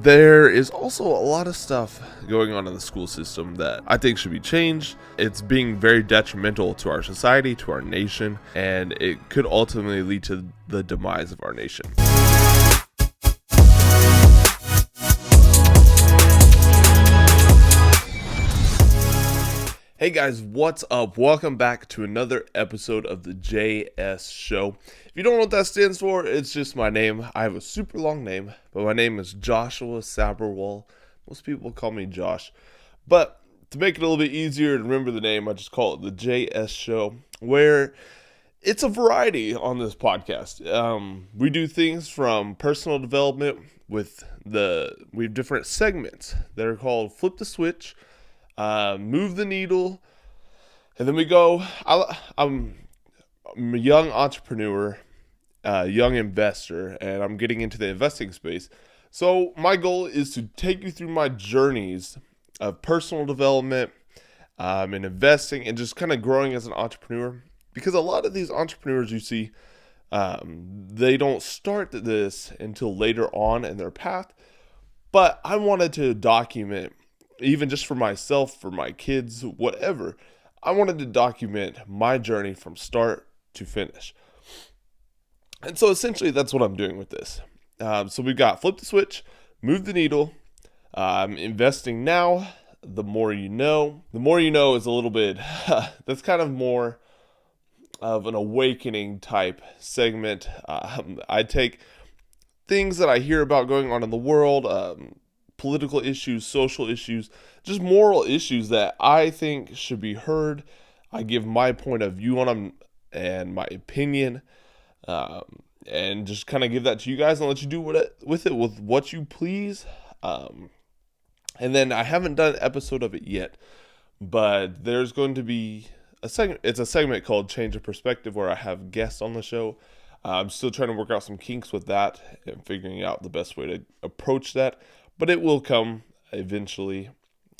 There is also a lot of stuff going on in the school system that I think should be changed. It's being very detrimental to our society, to our nation, and it could ultimately lead to the demise of our nation. Hey guys, what's up? Welcome back to another episode of the JS Show. If you don't know what that stands for, it's just my name. I have a super long name, but my name is Joshua Saberwall. Most people call me Josh. But to make it a little bit easier to remember the name, I just call it the JS Show, where it's a variety on this podcast. We do things from personal development we have different segments that are called Flip the Switch, Move the Needle, and then we go. I'm a young entrepreneur, young investor, and I'm getting into the investing space. So my goal is to take you through my journeys of personal development and investing and just kind of growing as an entrepreneur. Because a lot of these entrepreneurs you see, they don't start this until later on in their path. But I wanted to document, even just for myself, for my kids, whatever, I wanted to document my journey from start to finish. And so essentially that's what I'm doing with this. So we've got Flip the Switch, Move the Needle, Investing Now, The More You Know. The More You Know is a little bit, that's kind of more of an awakening type segment. I take things that I hear about going on in the world, political issues, social issues, just moral issues that I think should be heard. I give my point of view on them and my opinion, and just kind of give that to you guys and let you do with what you please. And then I haven't done an episode of it yet, but there's going to be a segment. It's a segment called Change of Perspective where I have guests on the show. I'm still trying to work out some kinks with that and figuring out the best way to approach that, but it will come eventually.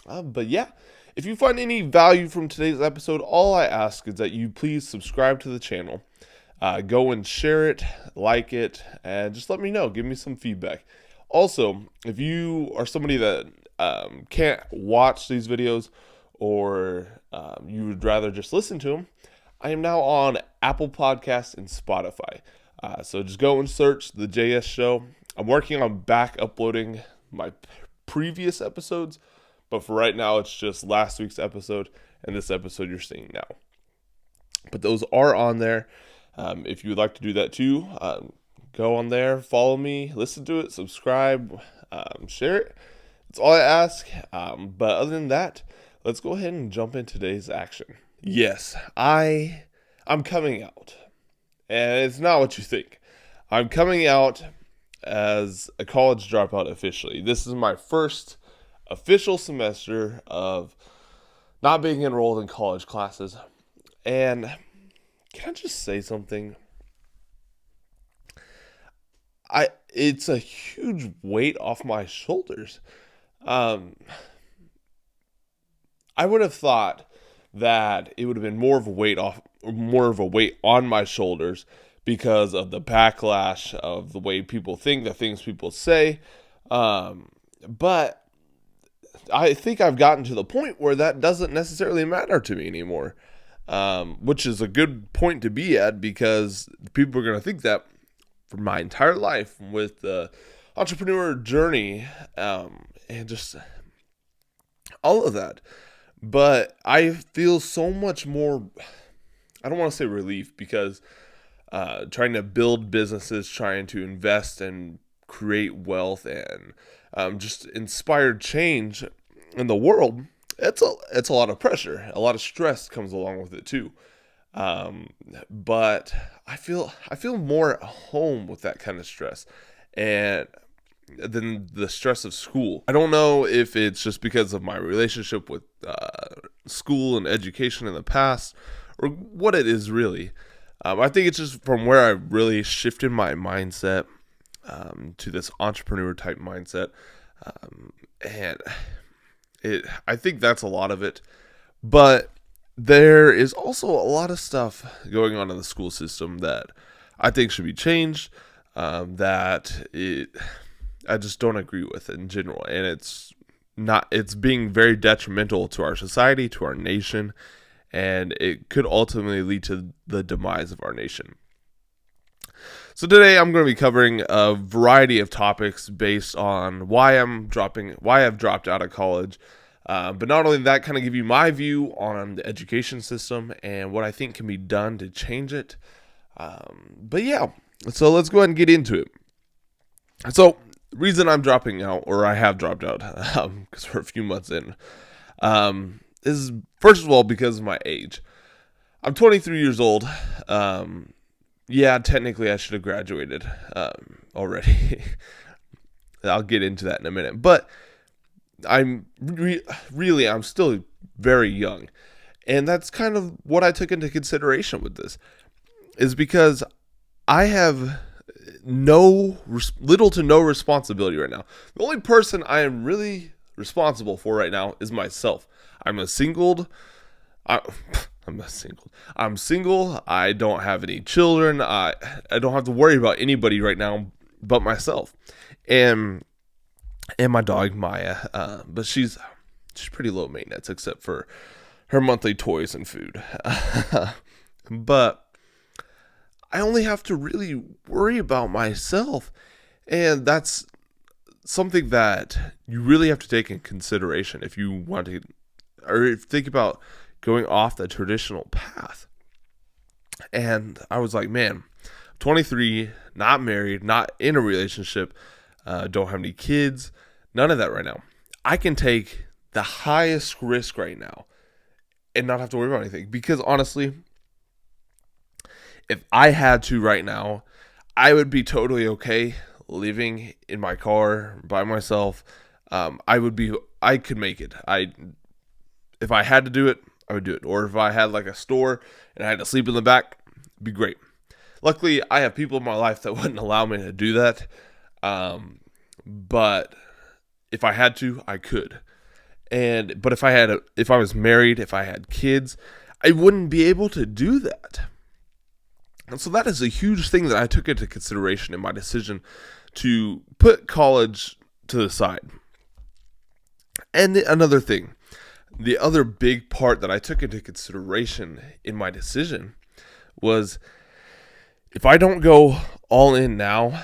But yeah, if you find any value from today's episode, all I ask is that you please subscribe to the channel. Go and share it, like it, and just let me know. Give me some feedback. Also, if you are somebody that can't watch these videos or you would rather just listen to them, I am now on Apple Podcasts and Spotify. So just go and search the JS Show. I'm working on back uploading my previous episodes, but for right now, it's just last week's episode and this episode you're seeing now. But those are on there. If you would like to do that too, go on there, follow me, listen to it, subscribe, share it. That's all I ask. But other than that, let's go ahead and jump into today's action. Yes, I'm coming out. And it's not what you think. I'm coming out as a college dropout officially. This is my first official semester of not being enrolled in college classes. And can I just say something? It's a huge weight off my shoulders. I would have thought that it would have been more of a weight on my shoulders because of the backlash of the way people think, the things people say. But I think I've gotten to the point where that doesn't necessarily matter to me anymore, which is a good point to be at because people are going to think that for my entire life with the entrepreneur journey and just all of that. But I feel so much more, I don't want to say relief because trying to build businesses, trying to invest and create wealth and just inspire change in the world, it's a lot of pressure. A lot of stress comes along with it too. But I feel more at home with that kind of stress and than the stress of school. I don't know if it's just because of my relationship with school and education in the past or what it is really. I think it's just from where I really shifted my mindset to this entrepreneur type mindset. I think that's a lot of it. But there is also a lot of stuff going on in the school system that I think should be changed. I just don't agree with in general, and it's being very detrimental to our society, to our nation, and it could ultimately lead to the demise of our nation. So today I'm going to be covering a variety of topics based on why I've dropped out of college. But not only that, kind of give you my view on the education system and what I think can be done to change it. But yeah, so let's go ahead and get into it. So the reason I'm dropping out, or I have dropped out, because we're a few months in, is first of all because of my age. I'm 23 years old. Yeah, technically I should have graduated already. I'll get into that in a minute. But I'm still very young. And that's kind of what I took into consideration with this. Is because I have little to no responsibility right now. The only person I am really responsible for right now is myself. I'm single. I'm single. I don't have any children. I don't have to worry about anybody right now but myself, and my dog Maya. But she's pretty low maintenance except for her monthly toys and food. But I only have to really worry about myself, and that's something that you really have to take in consideration if you want to, or if you think about going off the traditional path. And I was like, man, 23, not married, not in a relationship, don't have any kids, none of that right now. I can take the highest risk right now and not have to worry about anything. Because honestly, if I had to right now, I would be totally okay living in my car by myself. I could make it. If I had to do it, I would do it. Or if I had like a store and I had to sleep in the back, it'd be great. Luckily, I have people in my life that wouldn't allow me to do that. But if I had to, I could. But if I was married, if I had kids, I wouldn't be able to do that. And so that is a huge thing that I took into consideration in my decision to put college to the side. And another thing, the other big part that I took into consideration in my decision was if I don't go all in now,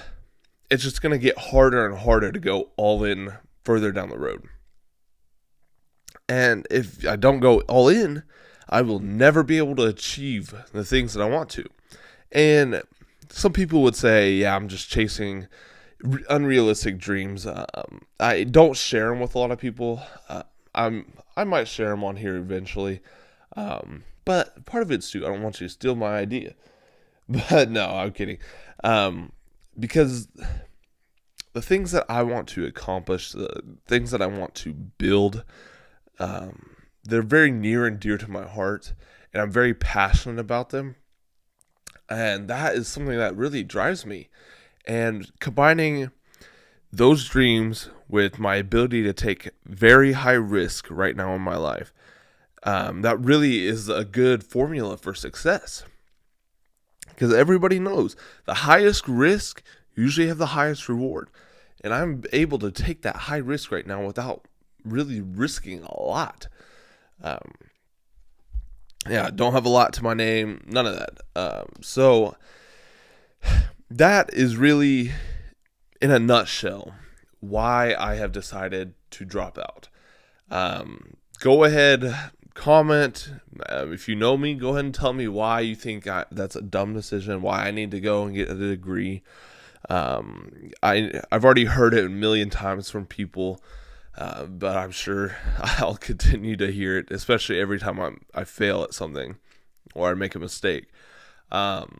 it's just going to get harder and harder to go all in further down the road. And if I don't go all in, I will never be able to achieve the things that I want to. And some people would say, yeah, I'm just chasing unrealistic dreams. I don't share them with a lot of people. I might share them on here eventually. But part of it's too, I don't want you to steal my idea. But no, I'm kidding. Because the things that I want to accomplish, the things that I want to build, they're very near and dear to my heart. And I'm very passionate about them. And that is something that really drives me. And combining those dreams with my ability to take very high risk right now in my life, that really is a good formula for success. Because everybody knows the highest risk usually have the highest reward. And I'm able to take that high risk right now without really risking a lot. Don't have a lot to my name, none of that. So that is really, in a nutshell, why I have decided to drop out. Go ahead, comment. If you know me, go ahead and tell me why you think that's a dumb decision, why I need to go and get a degree. I've already heard it a million times from people. But I'm sure I'll continue to hear it, especially every time I fail at something or I make a mistake. And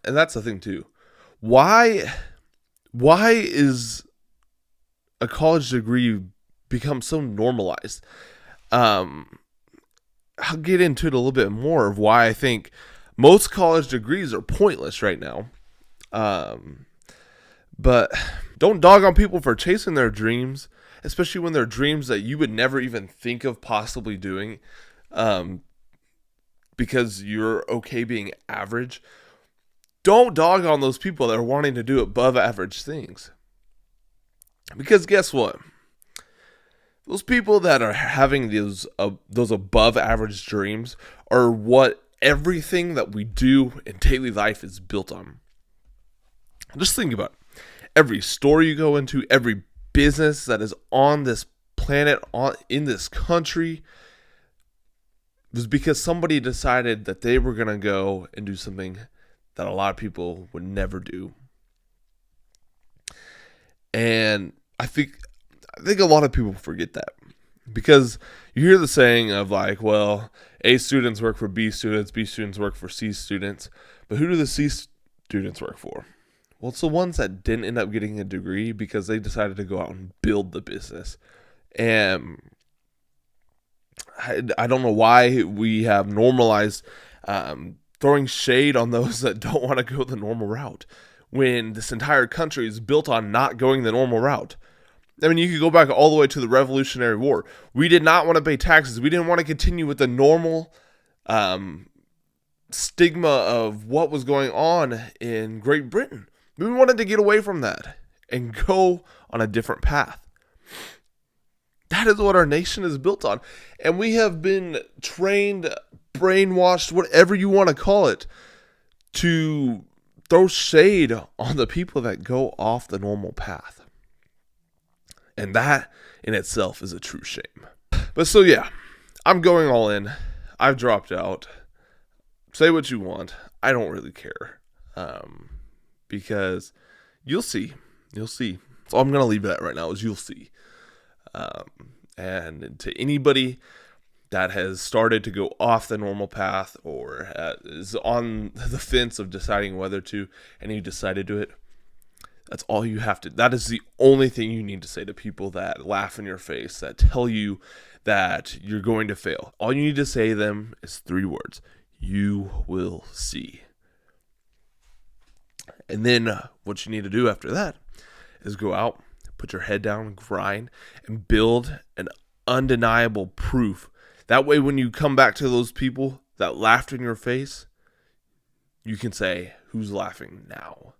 that's the thing too. Why is a college degree become so normalized? I'll get into it a little bit more of why I think most college degrees are pointless right now. But don't dog on people for chasing their dreams, especially when they're dreams that you would never even think of possibly doing, because you're okay being average. Don't dog on those people that are wanting to do above average things. Because guess what? Those people that are having those above average dreams are what everything that we do in daily life is built on. Just think about it. Every store you go into, every business that is on this planet, in this country, was because somebody decided that they were going to go and do something that a lot of people would never do. And I think a lot of people forget that, because you hear the saying of like, well, A students work for B students, B students work for C students, but who do the C students work for? Well, it's the ones that didn't end up getting a degree because they decided to go out and build the business. And I don't know why we have normalized throwing shade on those that don't want to go the normal route, when this entire country is built on not going the normal route. I mean, you could go back all the way to the Revolutionary War. We did not want to pay taxes. We didn't want to continue with the normal stigma of what was going on in Great Britain. We wanted to get away from that and go on a different path. That is what our nation is built on. And we have been trained, brainwashed, whatever you want to call it, to throw shade on the people that go off the normal path. And that in itself is a true shame. But so yeah, I'm going all in. I've dropped out. Say what you want. I don't really care. Because you'll see. You'll see. So I'm going to leave it at right now is you'll see. And to anybody that has started to go off the normal path or is on the fence of deciding whether to, and you decide to do it, that's all you have to. That is the only thing you need to say to people that laugh in your face, that tell you that you're going to fail. All you need to say to them is 3 words. You will see. And then what you need to do after that is go out, put your head down, grind, and build an undeniable proof. That way when you come back to those people that laughed in your face, you can say, who's laughing now?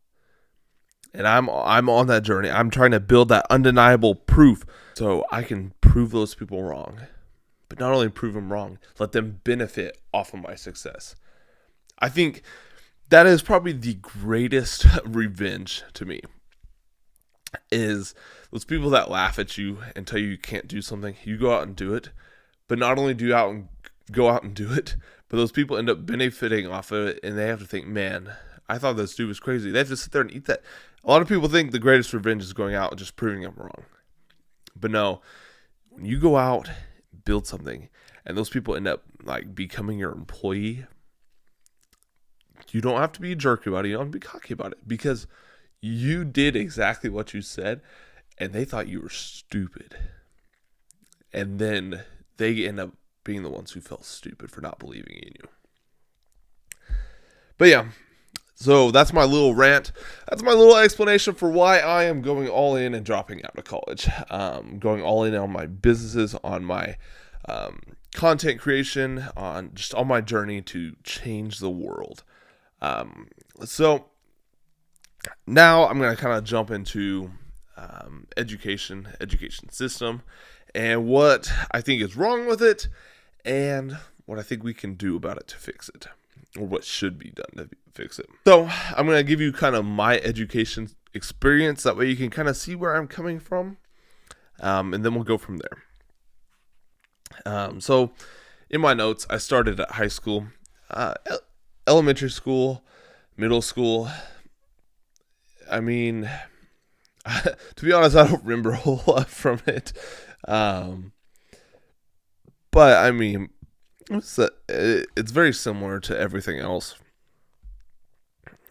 And I'm on that journey. I'm trying to build that undeniable proof so I can prove those people wrong. But not only prove them wrong, let them benefit off of my success. I think that is probably the greatest revenge to me, is those people that laugh at you and tell you can't do something. You go out and do it. But not only do you go out and do it, but those people end up benefiting off of it, and they have to think, man, I thought this dude was crazy. They have to sit there and eat that. A lot of people think the greatest revenge is going out and just proving them wrong. But no, when you go out, build something, and those people end up like becoming your employee, you don't have to be a jerk about it. You don't have to be cocky about it, because you did exactly what you said, and they thought you were stupid. And then they end up being the ones who felt stupid for not believing in you. But yeah, so that's my little rant. That's my little explanation for why I am going all in and dropping out of college. Going all in on my businesses, on my content creation, on my journey to change the world. So now I'm going to kind of jump into education system, and what I think is wrong with it, and what I think we can do about it to fix it, or what should be done to fix it. So I'm going to give you kind of my education experience. That way you can kind of see where I'm coming from, and then we'll go from there. So in my notes, I started at high school, elementary school, middle school. I mean, to be honest, I don't remember a whole lot from it. But I mean, it's very similar to everything else.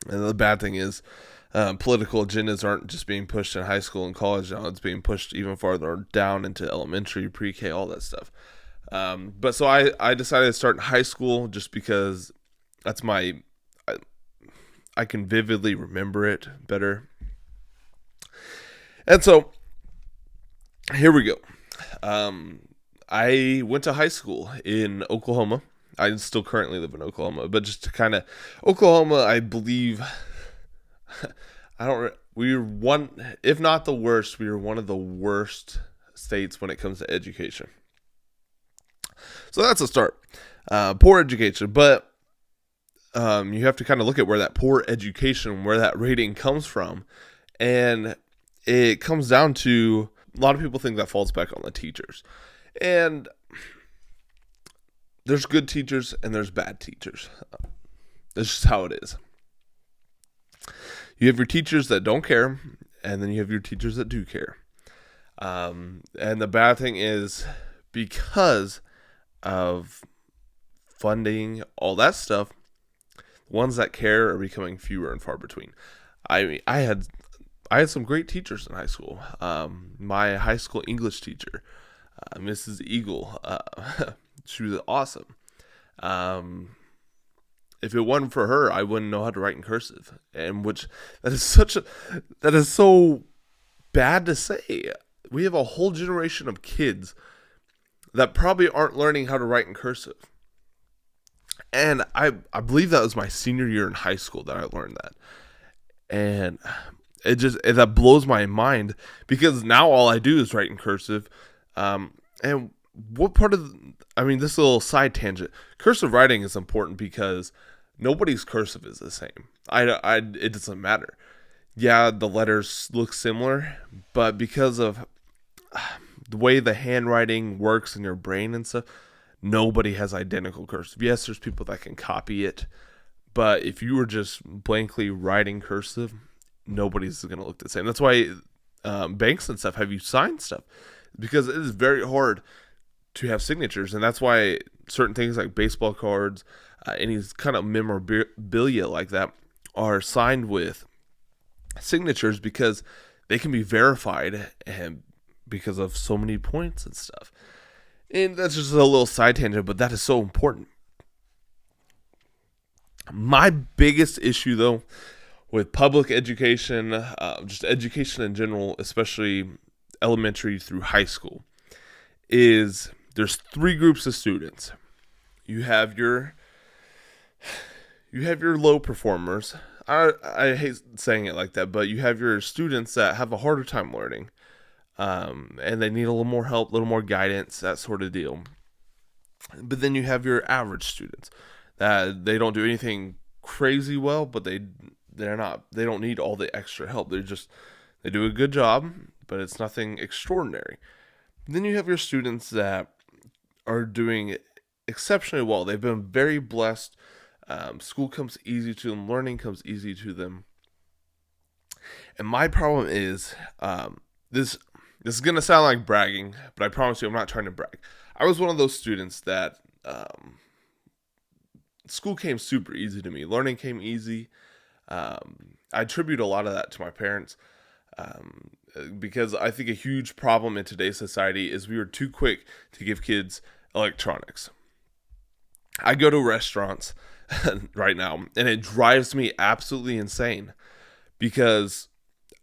And the bad thing is, political agendas aren't just being pushed in high school and college now. It's being pushed even farther down into elementary, pre-K, all that stuff. But so I decided to start in high school just because that's I can vividly remember it better. And so here we go. I went to high school in Oklahoma. I still currently live in Oklahoma, but just to kind of Oklahoma, I believe I we were one, if not the worst, we were one of the worst states when it comes to education. So that's a start. Poor education, but you have to kind of look at where that poor education, where that rating comes from. And it comes down to, a lot of people think that falls back on the teachers. And there's good teachers and there's bad teachers. That's just how it is. You have your teachers that don't care, and then you have your teachers that do care. And the bad thing is, because of funding, all that stuff, the ones that care are becoming fewer and far between. I mean, I had some great teachers in high school. My high school English teacher, Mrs. Eagle, she was awesome. If it wasn't for her, I wouldn't know how to write in cursive, and that is so bad to say. We have a whole generation of kids that probably aren't learning how to write in cursive. And I believe that was my senior year in high school that I learned that. And that blows my mind, because now all I do is write in cursive. And what part of, this little side tangent, cursive writing is important because nobody's cursive is the same. It doesn't matter. Yeah, the letters look similar, but because of the way the handwriting works in your brain and stuff, nobody has identical cursive. Yes, there's people that can copy it, but if you were just blankly writing cursive, nobody's going to look the same. That's why banks and stuff have you sign stuff, because it is very hard to have signatures, and that's why certain things like baseball cards, any kind of memorabilia like that, are signed with signatures, because they can be verified, and because of so many points and stuff. And that's just a little side tangent, but that is so important. My biggest issue, though, with public education, just education in general, especially elementary through high school, is there's three groups of students. You have your low performers. I hate saying it like that, but you have your students that have a harder time learning, and they need a little more help, a little more guidance, that sort of deal. But then you have your average students that they don't do anything crazy well, but they don't need all the extra help. They do a good job, but it's nothing extraordinary. Then you have your students that are doing exceptionally well. They've been very blessed. School comes easy to them. Learning comes easy to them. And my problem is, this is going to sound like bragging, but I promise you I'm not trying to brag. I was one of those students that school came super easy to me. Learning came easy. I attribute a lot of that to my parents, because I think a huge problem in today's society is we are too quick to give kids electronics. I go to restaurants right now, and it drives me absolutely insane, because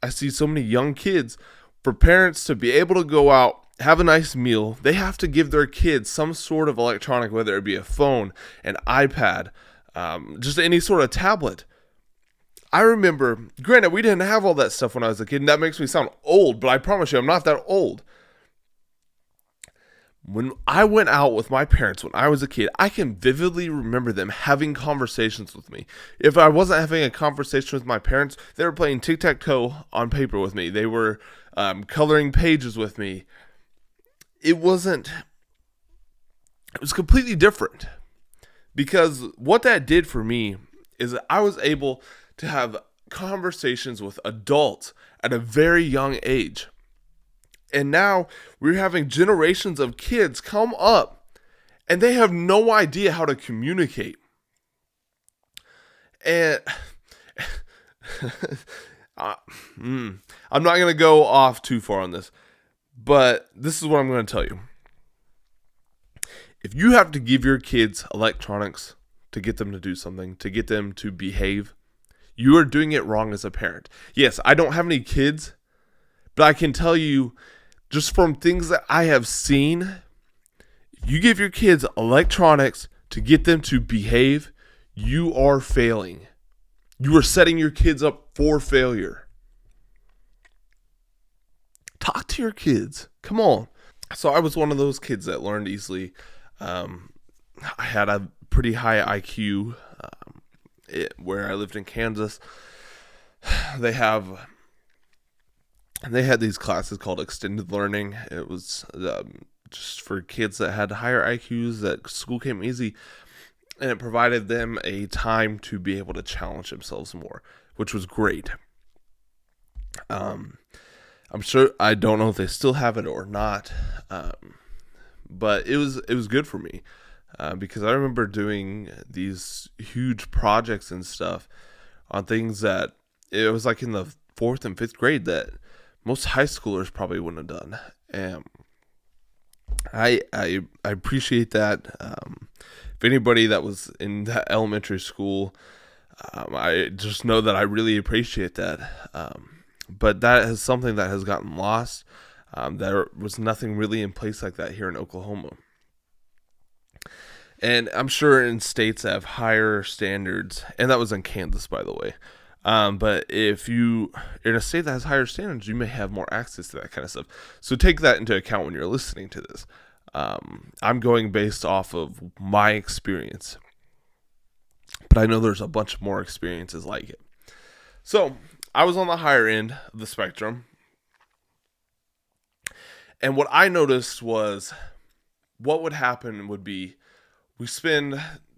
I see so many young kids. For parents to be able to go out, have a nice meal, they have to give their kids some sort of electronic, whether it be a phone, an iPad, just any sort of tablet. I remember, granted, we didn't have all that stuff when I was a kid, and that makes me sound old, but I promise you I'm not that old. When I went out with my parents when I was a kid, I can vividly remember them having conversations with me. If I wasn't having a conversation with my parents, they were playing tic-tac-toe on paper with me. They were coloring pages with me. It was completely different, because what that did for me is that I was able to have conversations with adults at a very young age. And now we're having generations of kids come up and they have no idea how to communicate. And I'm not going to go off too far on this, but this is what I'm going to tell you. If you have to give your kids electronics to get them to do something, to get them to behave, you are doing it wrong as a parent. Yes, I don't have any kids, but I can tell you, just from things that I have seen, if you give your kids electronics to get them to behave, you are failing. You are setting your kids up for failure. talk to your kids. Come on. So I was one of those kids that learned easily. I had a pretty high IQ. Where I lived in Kansas, they had these classes called extended learning. It was just for kids that had higher IQs, that school came easy, and it provided them a time to be able to challenge themselves more, which was great. I'm sure, I don't know if they still have it or not, but it was good for me. Because I remember doing these huge projects and stuff on things that it was like in the 4th and 5th grade that most high schoolers probably wouldn't have done. And I appreciate that. If anybody that was in that elementary school, I just know that I really appreciate that. But that is something that has gotten lost. There was nothing really in place like that here in Oklahoma. And I'm sure in states that have higher standards, and that was in Kansas, by the way. But if you in a state that has higher standards, you may have more access to that kind of stuff. So take that into account when you're listening to this. I'm going based off of my experience, but I know there's a bunch more experiences like it. So I was on the higher end of the spectrum, and what I noticed was what would happen would be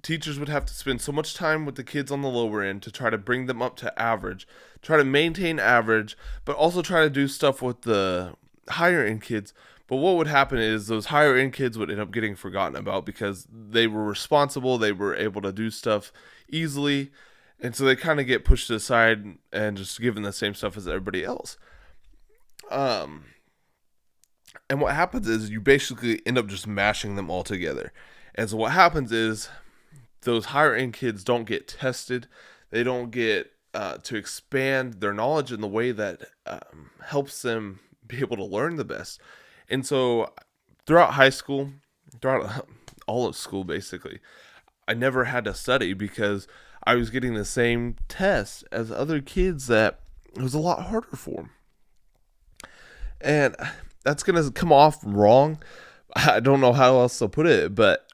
teachers would have to spend so much time with the kids on the lower end to try to bring them up to average, try to maintain average, but also try to do stuff with the higher end kids. But what would happen is those higher end kids would end up getting forgotten about because they were responsible, they were able to do stuff easily, and so they kind of get pushed aside and just given the same stuff as everybody else. And what happens is you basically end up just mashing them all together. And so what happens is those higher end kids don't get tested. They don't get to expand their knowledge in the way that helps them be able to learn the best. And so throughout high school, throughout all of school basically, I never had to study because I was getting the same tests as other kids that it was a lot harder for them. And that's going to come off wrong. I don't know how else to put it, but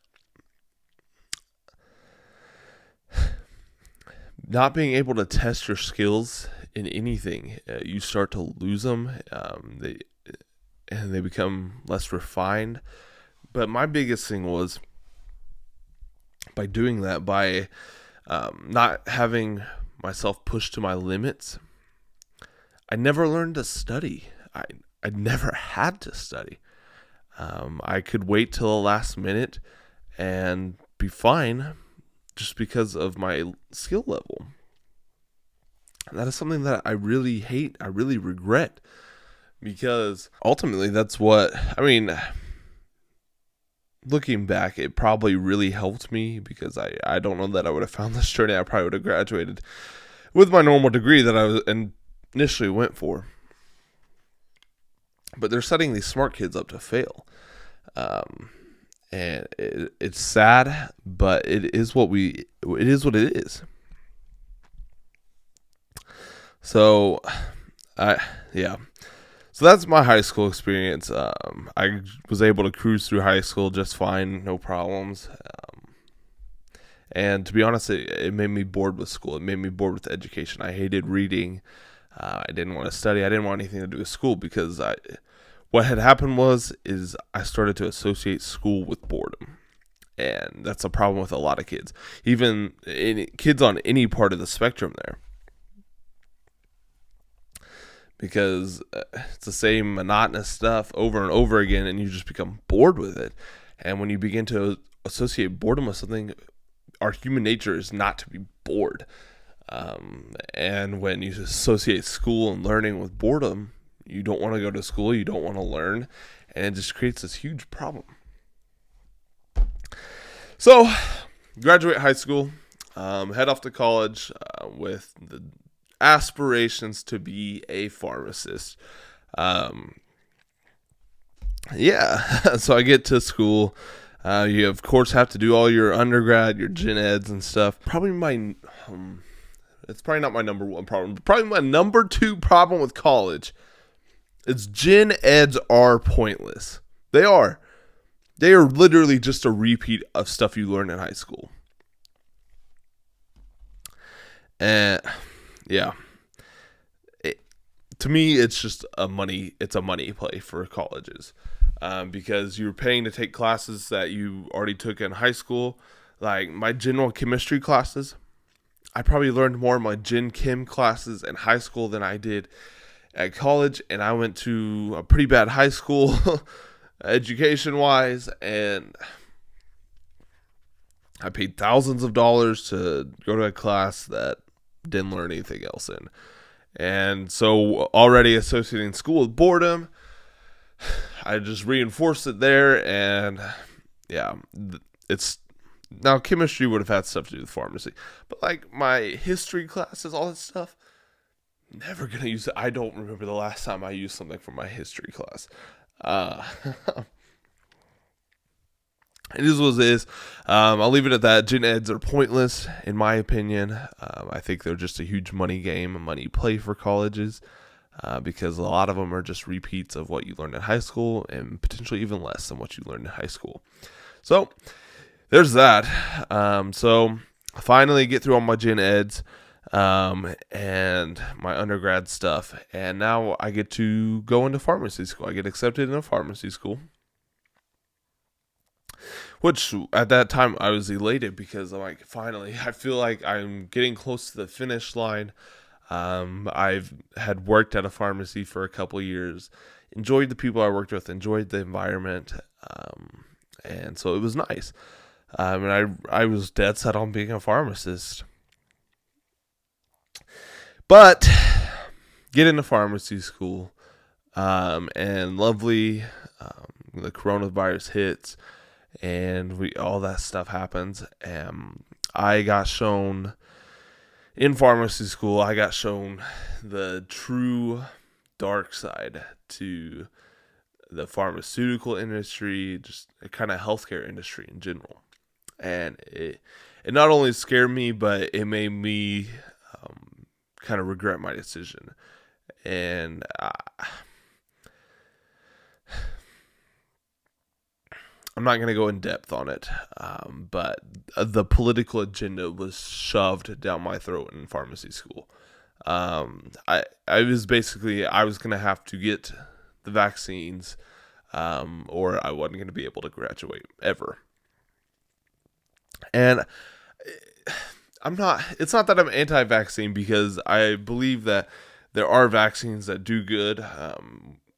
not being able to test your skills in anything, you start to lose them. They become less refined. But my biggest thing was by doing that, by not having myself pushed to my limits, I never learned to study. I never had to study. I could wait till the last minute and be fine just because of my skill level. And that is something that I really hate. I really regret, because ultimately that's looking back, it probably really helped me, because I don't know that I would have found this journey. I probably would have graduated with my normal degree that I initially went for. But they're setting these smart kids up to fail. And it's sad, but it is what it is. So, So that's my high school experience. I was able to cruise through high school just fine, no problems. And to be honest, it made me bored with school. It made me bored with education. I hated reading. I didn't want to study. I didn't want anything to do with school, because what had happened is I started to associate school with boredom. And that's a problem with a lot of kids, even kids on any part of the spectrum there. Because it's the same monotonous stuff over and over again, and you just become bored with it. And when you begin to associate boredom with something, our human nature is not to be bored. And when you associate school and learning with boredom, you don't want to go to school, you don't want to learn, and it just creates this huge problem. So, graduate high school, head off to college with the aspirations to be a pharmacist. So I get to school. You of course have to do all your undergrad, your gen eds and stuff. It's probably not my number one problem. Probably my number two problem with college It's gen eds are pointless. They are. They are literally just a repeat of stuff you learned in high school. And yeah, to me, it's just a money play for colleges, because you're paying to take classes that you already took in high school. Like my general chemistry classes, I probably learned more in my gen chem classes in high school than I did at college, and I went to a pretty bad high school education wise, and I paid thousands of dollars to go to a class that didn't learn anything else in. And so already associating school with boredom, I just reinforced it there. And yeah, it's now chemistry would have had stuff to do with pharmacy, but like my history classes, all that stuff, never gonna use it. I don't remember the last time I used something from my history class. It is what it is. I'll leave it at that. Gen eds are pointless, in my opinion. I think they're just a huge money game, a money play for colleges, because a lot of them are just repeats of what you learned in high school and potentially even less than what you learned in high school. So there's that. So I finally get through all my gen eds and my undergrad stuff, and now I get to go into pharmacy school. I get accepted in a pharmacy school, which at that time I was elated because I'm like, finally, I feel like I'm getting close to the finish line. I've had worked at a pharmacy for a couple years, enjoyed the people I worked with, enjoyed the environment, and so it was nice. And I was dead set on being a pharmacist. But get into pharmacy school, and lovely, the coronavirus hits, and all that stuff happens. And I got shown in pharmacy school, I got shown the true dark side to the pharmaceutical industry, just kind of healthcare industry in general. And it not only scared me, but it made me kind of regret my decision. And I'm not going to go in depth on it, but the political agenda was shoved down my throat in pharmacy school. I was going to have to get the vaccines, or I wasn't going to be able to graduate ever. And it's not that I'm anti-vaccine, because I believe that there are vaccines that do good,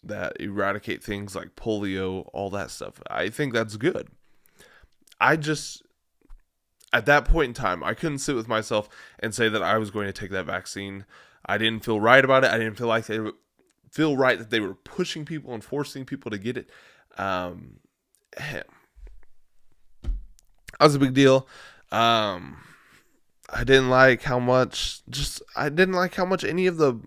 that eradicate things like polio, all that stuff. I think that's good. At that point in time, I couldn't sit with myself and say that I was going to take that vaccine. I didn't feel right about it. I didn't feel like feel right that they were pushing people and forcing people to get it. That was a big deal. I didn't like how much any of the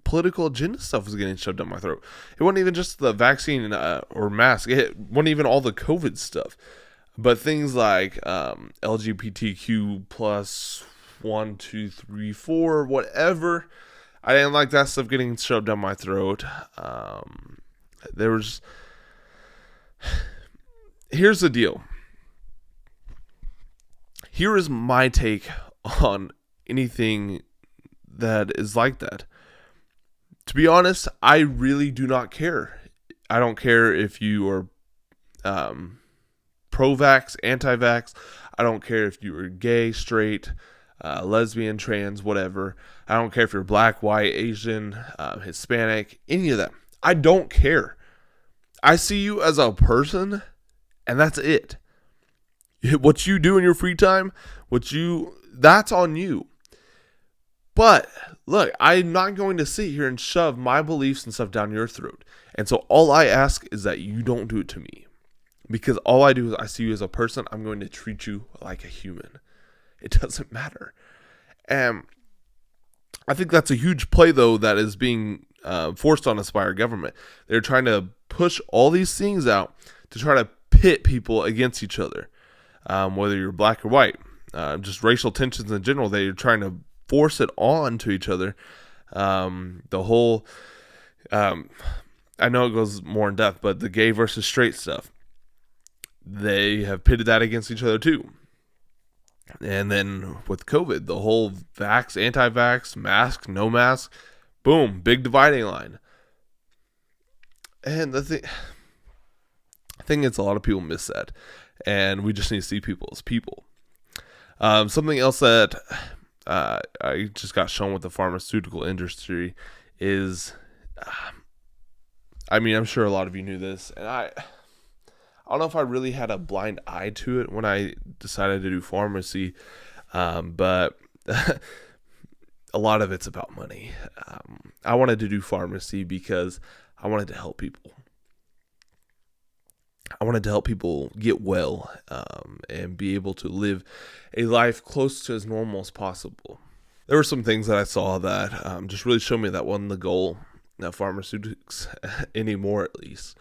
political agenda stuff was getting shoved down my throat. It wasn't even just the vaccine or mask. It wasn't even all the COVID stuff, but things like LGBTQ plus 1, 2, 3, 4, whatever. I didn't like that stuff getting shoved down my throat. Here's the deal. Here is my take on anything that is like that. To be honest, I really do not care. I don't care if you are pro-vax, anti-vax. I don't care if you are gay, straight, lesbian, trans, whatever. I don't care if you're black, white, Asian, Hispanic, any of that. I don't care. I see you as a person, and that's it. What you do in your free time, that's on you. But look, I'm not going to sit here and shove my beliefs and stuff down your throat. And so all I ask is that you don't do it to me. Because all I do is I see you as a person. I'm going to treat you like a human. It doesn't matter. And I think that's a huge play, though, that is being forced on us by our government. They're trying to push all these things out to try to pit people against each other. Whether you're black or white. Just racial tensions in general. They're trying to force it on to each other. The whole Um, I know it goes more in depth, but the gay versus straight stuff, they have pitted that against each other too. And then with COVID, the whole vax, anti-vax, mask, no mask, boom, big dividing line. And the thing is, a lot of people miss that, and we just need to see people as people. Something else that I just got shown with the pharmaceutical industry is, I'm sure a lot of you knew this, and I don't know if I really had a blind eye to it when I decided to do pharmacy, but a lot of it's about money. I wanted to do pharmacy because I wanted to help people. I wanted to help people get well and be able to live a life close to as normal as possible. There were some things that I saw that just really showed me that wasn't the goal of pharmaceutics anymore, at least.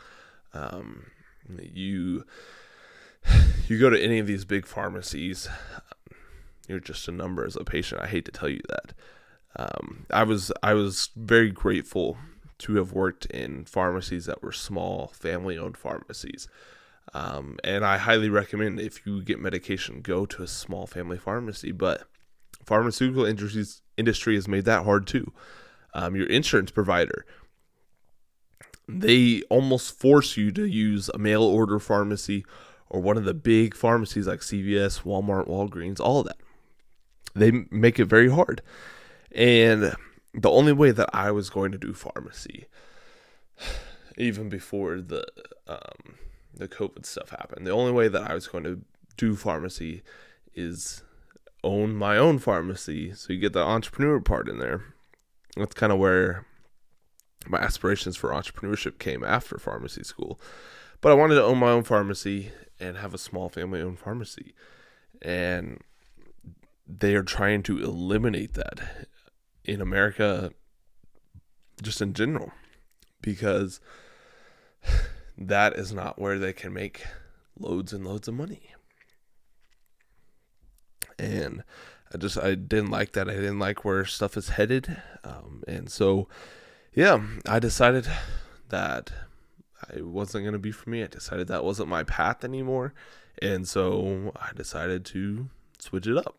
You go to any of these big pharmacies, you're just a number as a patient. I hate to tell you that. I was very grateful to have worked in pharmacies that were small, family-owned pharmacies. And I highly recommend, if you get medication, go to a small family pharmacy. But pharmaceutical industry has made that hard too. Your insurance provider, they almost force you to use a mail order pharmacy or one of the big pharmacies like CVS, Walmart, Walgreens, all of that. They make it very hard. And the only way that I was going to do pharmacy, even before the COVID stuff happened, the only way that I was going to do pharmacy is own my own pharmacy. So you get the entrepreneur part in there. That's kind of where my aspirations for entrepreneurship came after pharmacy school. But I wanted to own my own pharmacy and have a small family-owned pharmacy. And they are trying to eliminate that in America, just in general, because that is not where they can make loads and loads of money. And I didn't like that. I didn't like where stuff is headed. And so, yeah, I decided that it wasn't going to be for me. I decided that wasn't my path anymore. And so I decided to switch it up.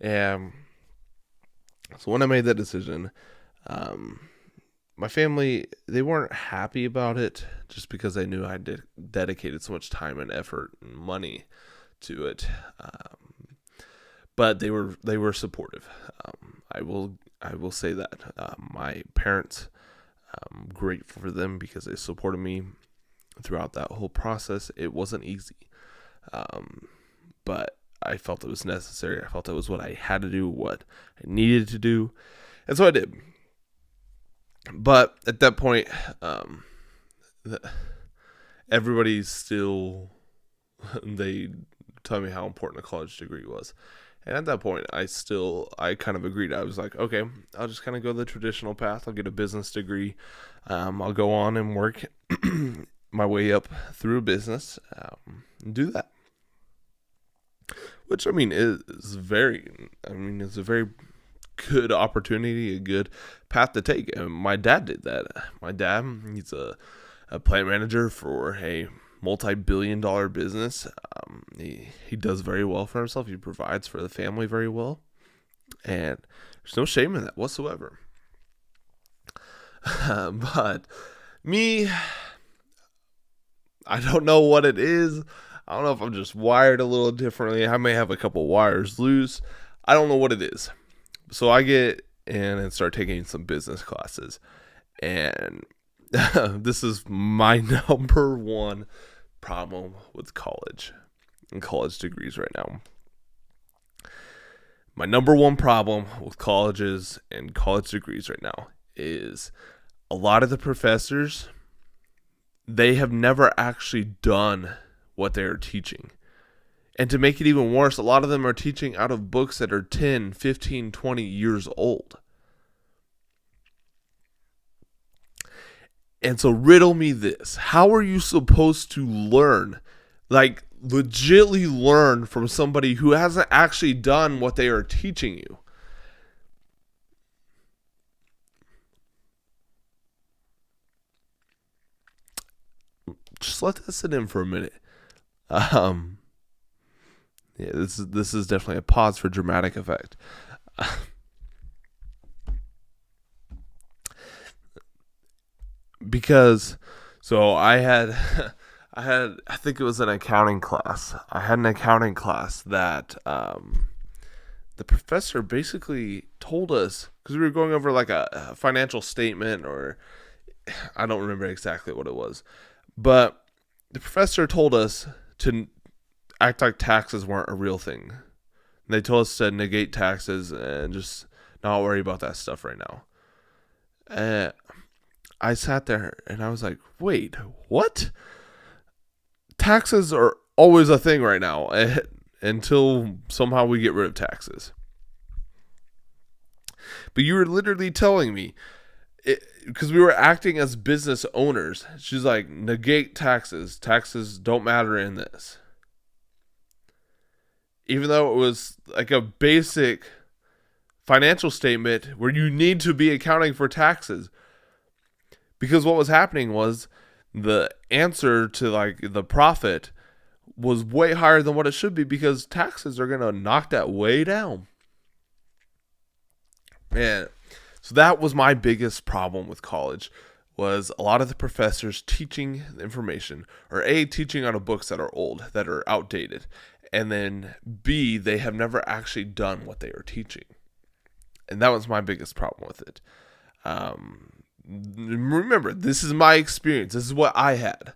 And so when I made that decision, my family, they weren't happy about it just because they knew I dedicated so much time and effort and money to it. But they were supportive. I will say that. My parents, I'm grateful for them because they supported me throughout that whole process. It wasn't easy. But I felt it was necessary. I felt it was what I had to do, what I needed to do. And so I did. But at that point, everybody's still, they tell me how important a college degree was. And at that point, I kind of agreed. I was like, okay, I'll just kind of go the traditional path. I'll get a business degree. I'll go on and work my way up through a business and do that. Which, is it's a very good opportunity, a good path to take. And my dad did that. My dad, he's a plant manager for a multi-billion-dollar business. He does very well for himself. He provides for the family very well. And there's no shame in that whatsoever. But me, I don't know what it is. I don't know if I'm just wired a little differently. I may have a couple wires loose. I don't know what it is. So I get in and start taking some business classes. And this is my number one problem with college and college degrees right now. My number one problem with colleges and college degrees right now is a lot of the professors, they have never actually done what they are teaching. And to make it even worse, a lot of them are teaching out of books that are 10, 15, 20 years old. And so riddle me this. How are you supposed to learn, like legitimately learn from somebody who hasn't actually done what they are teaching you? just let that sit in for a minute. Yeah, this is definitely a pause for dramatic effect. Because, so I think it was an accounting class. I had an accounting class that the professor basically told us, because we were going over like a financial statement, or I don't remember exactly what it was, but the professor told us to act like taxes weren't a real thing. They told us to negate taxes and just not worry about that stuff right now. I sat there and I was like, wait, what? Taxes are always a thing right now until somehow we get rid of taxes. But you were literally telling me, because we were acting as business owners. She's like, negate taxes. Taxes don't matter in this. Even though it was like a basic financial statement where you need to be accounting for taxes. Because what was happening was the answer to like the profit was way higher than what it should be, because taxes are going to knock that way down. And so that was my biggest problem with college, was a lot of the professors teaching information, or A, teaching out of books that are old, that are outdated, and then B, they have never actually done what they are teaching. And that was my biggest problem with it. Remember, this is my experience. This is what I had.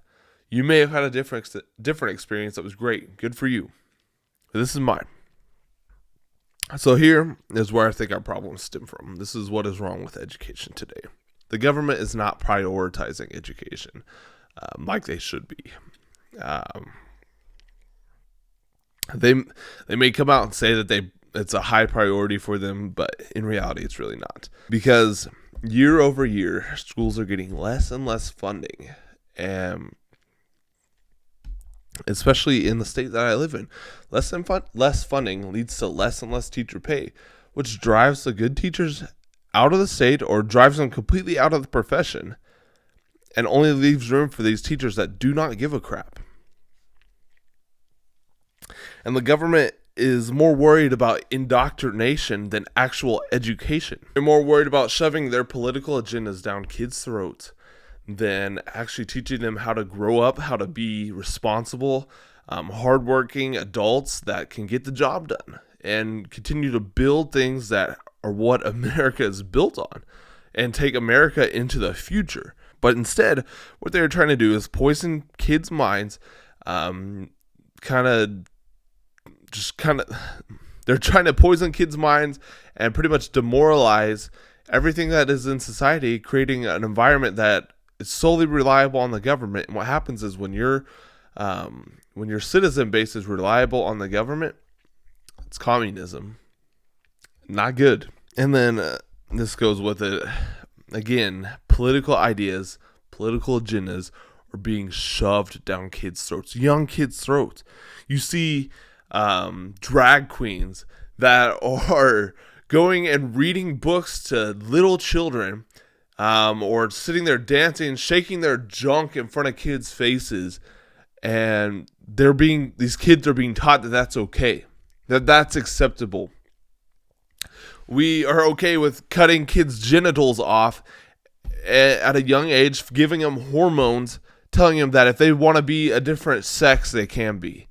You may have had a different experience that was great. Good for you. But this is mine. So here is where I think our problems stem from. This is what is wrong with education today. The government is not prioritizing education like they should be. They may come out and say that it's a high priority for them, but in reality, it's really not. Because year over year, schools are getting less and less funding, and especially in the state that I live in, less funding leads to less and less teacher pay, which drives the good teachers out of the state or drives them completely out of the profession, and only leaves room for these teachers that do not give a crap. And the government is more worried about indoctrination than actual education. They're more worried about shoving their political agendas down kids' throats than actually teaching them how to grow up, how to be responsible, hardworking adults that can get the job done and continue to build things that are what America is built on and take America into the future. But instead, what they're trying to do is poison kids' minds, they're trying to poison kids' minds and pretty much demoralize everything that is in society, creating an environment that is solely reliable on the government. And what happens is when your citizen base is reliable on the government, it's communism. Not good. And then this goes with it. Again, political ideas, political agendas are being shoved down kids' throats, young kids' throats. You see drag queens that are going and reading books to little children, or sitting there dancing, shaking their junk in front of kids' faces, and these kids are being taught that that's okay, that's acceptable. We are okay with cutting kids' genitals off at a young age, giving them hormones, telling them that if they want to be a different sex, they can be.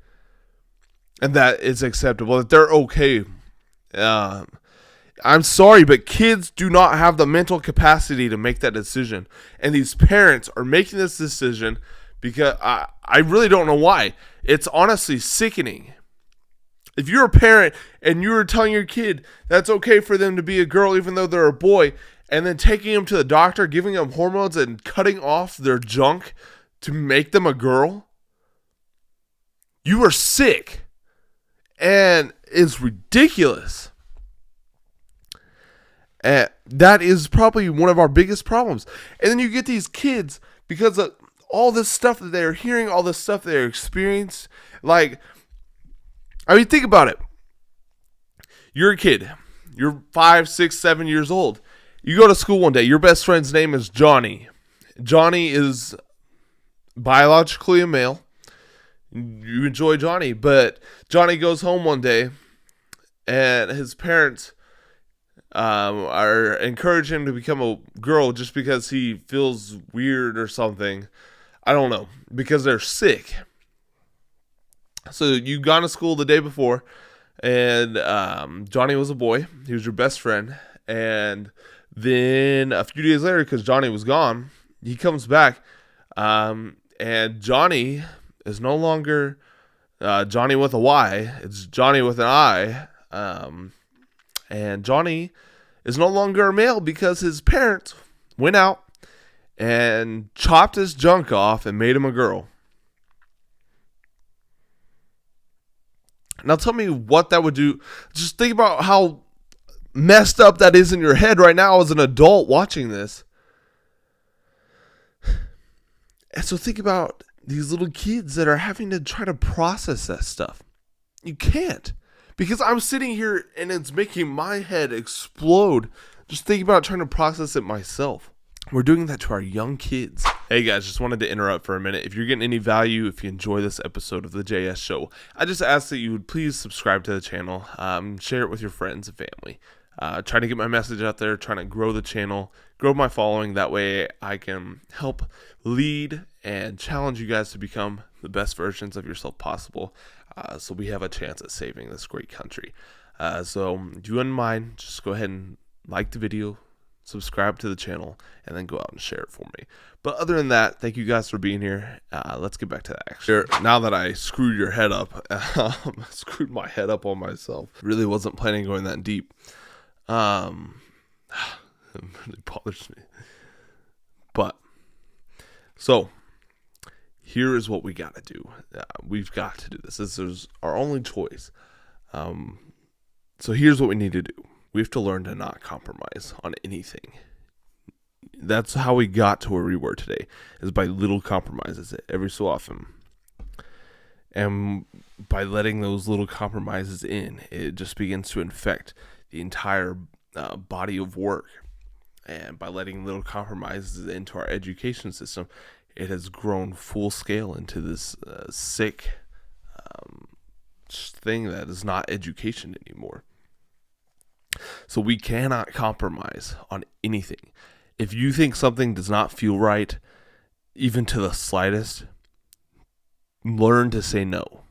And that is acceptable, that they're okay. I'm sorry, but kids do not have the mental capacity to make that decision. And these parents are making this decision because I really don't know why. It's honestly sickening. If you're a parent and you're telling your kid that's okay for them to be a girl even though they're a boy, and then taking them to the doctor, giving them hormones and cutting off their junk to make them a girl, you are sick. And it's ridiculous. And that is probably one of our biggest problems. And then you get these kids, because of all this stuff that they're hearing, all this stuff they're experiencing. Like, I mean, think about it. You're a kid. You're 5, 6, 7 years old. You go to school one day. Your best friend's name is Johnny. Johnny is biologically a male. You enjoy Johnny, but Johnny goes home one day, and his parents are encouraging him to become a girl just because he feels weird or something. I don't know, because they're sick. So you gone to school the day before, and Johnny was a boy. He was your best friend. And then a few days later, because Johnny was gone, he comes back, and Johnny is no longer Johnny with a Y. It's Johnny with an I. And Johnny is no longer a male because his parents went out and chopped his junk off and made him a girl. Now tell me what that would do. Just think about how messed up that is in your head right now as an adult watching this. And so think about these little kids that are having to try to process that stuff. You can't. Because I'm sitting here and it's making my head explode. Just think about trying to process it myself. We're doing that to our young kids. Hey guys, just wanted to interrupt for a minute. If you're getting any value, if you enjoy this episode of the JS Show, I just ask that you would please subscribe to the channel, share it with your friends and family. Trying to get my message out there, trying to grow the channel, grow my following. That way I can help lead and challenge you guys to become the best versions of yourself possible. So we have a chance at saving this great country. So if you wouldn't mind, just go ahead and like the video, subscribe to the channel, and then go out and share it for me. But other than that, thank you guys for being here. Let's get back to that action. Now that I screwed your head up, screwed my head up on myself. Really wasn't planning on going that deep. It really bothers me. But, so, here is what we got to do. We've got to do this. This is our only choice. So here's what we need to do. We have to learn to not compromise on anything. That's how we got to where we were today, is by little compromises every so often. And by letting those little compromises in, it just begins to infect the entire body of work. And by letting little compromises into our education system, it has grown full scale into this sick thing that is not education anymore. So we cannot compromise on anything. If you think something does not feel right, even to the slightest, learn to say no.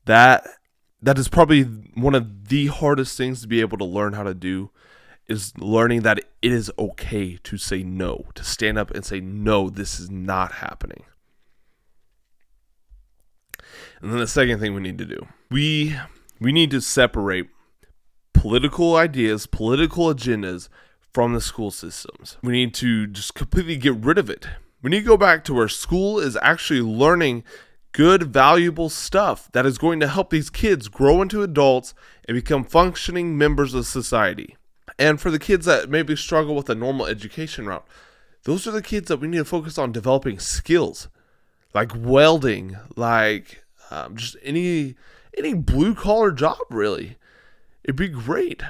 That is probably one of the hardest things to be able to learn how to do, is learning that it is okay to say no, to stand up and say, no, this is not happening. And then the second thing we need to do, we need to separate political ideas, political agendas from the school systems. We need to just completely get rid of it. We need to go back to where school is actually learning good, valuable stuff that is going to help these kids grow into adults and become functioning members of society. And for the kids that maybe struggle with a normal education route, those are the kids that we need to focus on developing skills, like welding, like just any blue-collar job, really. It'd be great.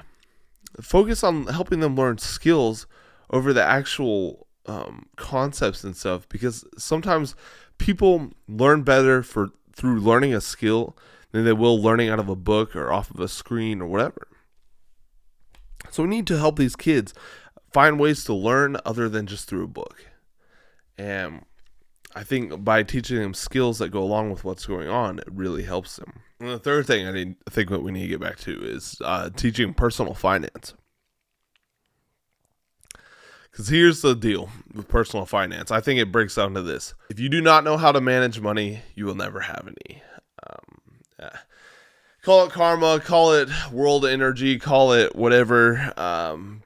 Focus on helping them learn skills over the actual concepts and stuff, because sometimes people learn better through learning a skill than they will learning out of a book or off of a screen or whatever. So we need to help these kids find ways to learn other than just through a book. And I think by teaching them skills that go along with what's going on, it really helps them. And the third thing I think what we need to get back to is teaching personal finance. Because here's the deal with personal finance. I think it breaks down to this. If you do not know how to manage money, you will never have any. Call it karma, call it world energy, call it whatever.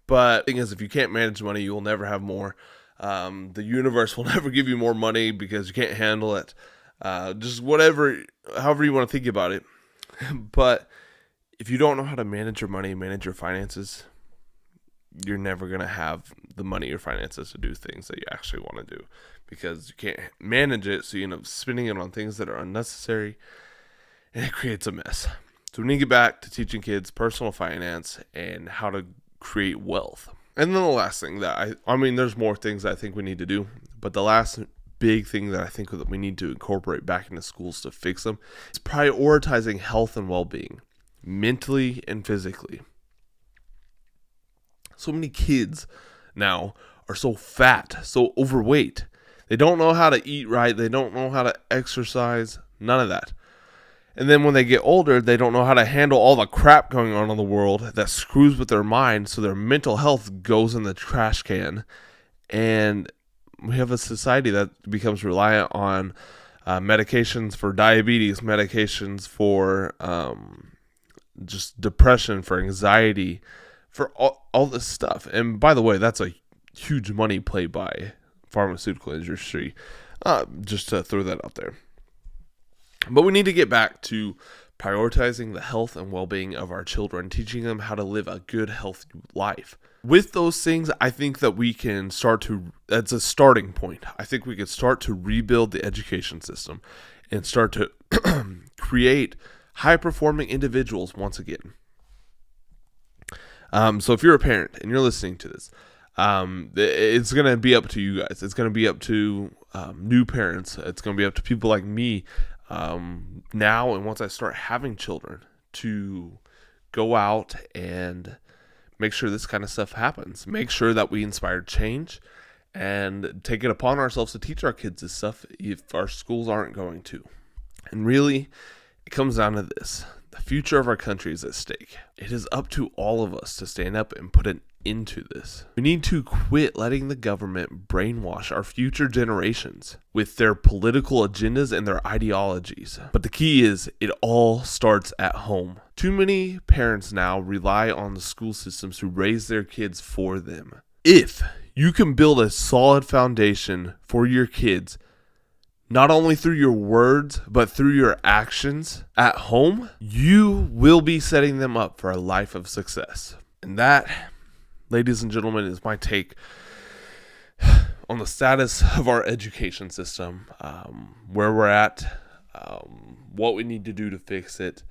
But the thing is, if you can't manage money, you will never have more. The universe will never give you more money because you can't handle it. Just however you want to think about it. But if you don't know how to manage your money, manage your finances, you're never going to have the money or finances to do things that you actually want to do, because you can't manage it. So you end up spending it on things that are unnecessary, and it creates a mess. So we need to get back to teaching kids personal finance and how to create wealth. And then the last thing that I mean, there's more things I think we need to do, but the last big thing that I think that we need to incorporate back into schools to fix them is prioritizing health and well-being, mentally and physically. So many kids now are so fat, so overweight. They don't know how to eat right. They don't know how to exercise. None of that. And then when they get older, they don't know how to handle all the crap going on in the world that screws with their mind. So their mental health goes in the trash can. And we have a society that becomes reliant on medications for diabetes, medications for just depression, for anxiety, for all this stuff. And by the way, that's a huge money play by pharmaceutical industry, just to throw that out there. But we need to get back to prioritizing the health and well-being of our children, teaching them how to live a good, healthy life. With those things, I think that we can that's a starting point. I think we could start to rebuild the education system and start to create high-performing individuals once again. So if you're a parent and you're listening to this, it's going to be up to you guys. It's going to be up to new parents. It's going to be up to people like me now and once I start having children to go out and make sure this kind of stuff happens. Make sure that we inspire change and take it upon ourselves to teach our kids this stuff if our schools aren't going to. And really, it comes down to this. The future of our country is at stake. It is up to all of us to stand up and put an end to this. We need to quit letting the government brainwash our future generations with their political agendas and their ideologies. But the key is, it all starts at home. Too many parents now rely on the school systems to raise their kids for them. If you can build a solid foundation for your kids, not only through your words, but through your actions at home, you will be setting them up for a life of success. And that, ladies and gentlemen, is my take on the status of our education system, where we're at, what we need to do to fix it.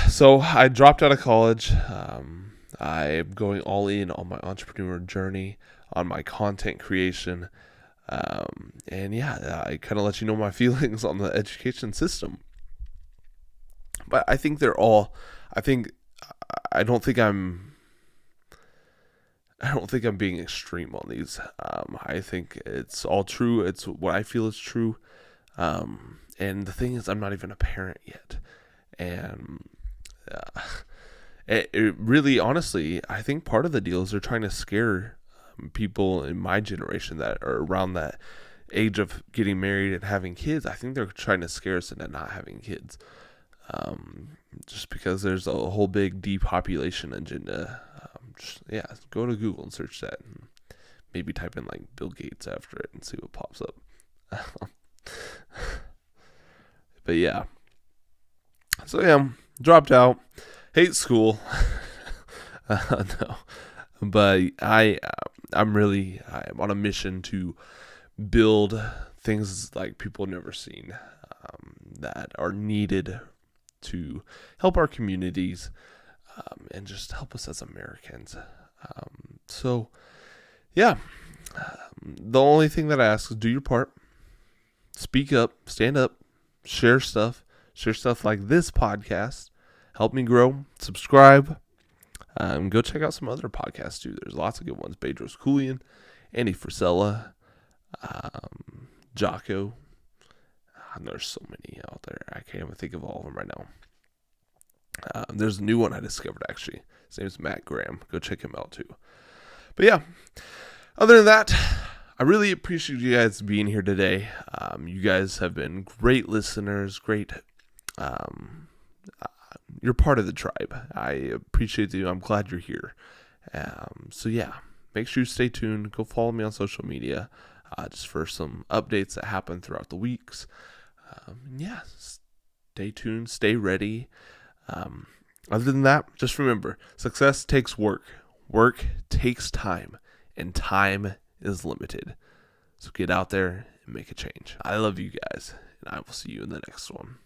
So I dropped out of college. I'm going all in on my entrepreneur journey, on my content creation. I kind of let you know my feelings on the education system. But I think I don't think I'm being extreme on these. I think it's all true. It's what I feel is true. And the thing is, I'm not even a parent yet. And it really, honestly, I think part of the deal is they're trying to scare people in my generation that are around that age of getting married and having kids. I think they're trying to scare us into not having kids. Just because there's a whole big depopulation agenda. Go to Google and search that, and maybe type in like Bill Gates after it and see what pops up. But yeah. So yeah, dropped out. Hate school. No. But I'm on a mission to build things like people have never seen, that are needed to help our communities, and just help us as Americans. The only thing that I ask is do your part. Speak up, stand up, share stuff like this podcast. Help me grow. Subscribe. Go check out some other podcasts too. There's lots of good ones. Bedros Koulian, Andy Frisella, Jocko. There's so many out there. I can't even think of all of them right now. There's a new one I discovered, actually. His name is Matt Graham. Go check him out too. But yeah, other than that, I really appreciate you guys being here today. You guys have been great listeners, great. You're part of the tribe. I appreciate you. I'm glad you're here. Make sure you stay tuned. Go follow me on social media, just for some updates that happen throughout the weeks. Stay tuned. Stay ready. Other than that, just remember, success takes work. Work takes time, and time is limited. So get out there and make a change. I love you guys, and I will see you in the next one.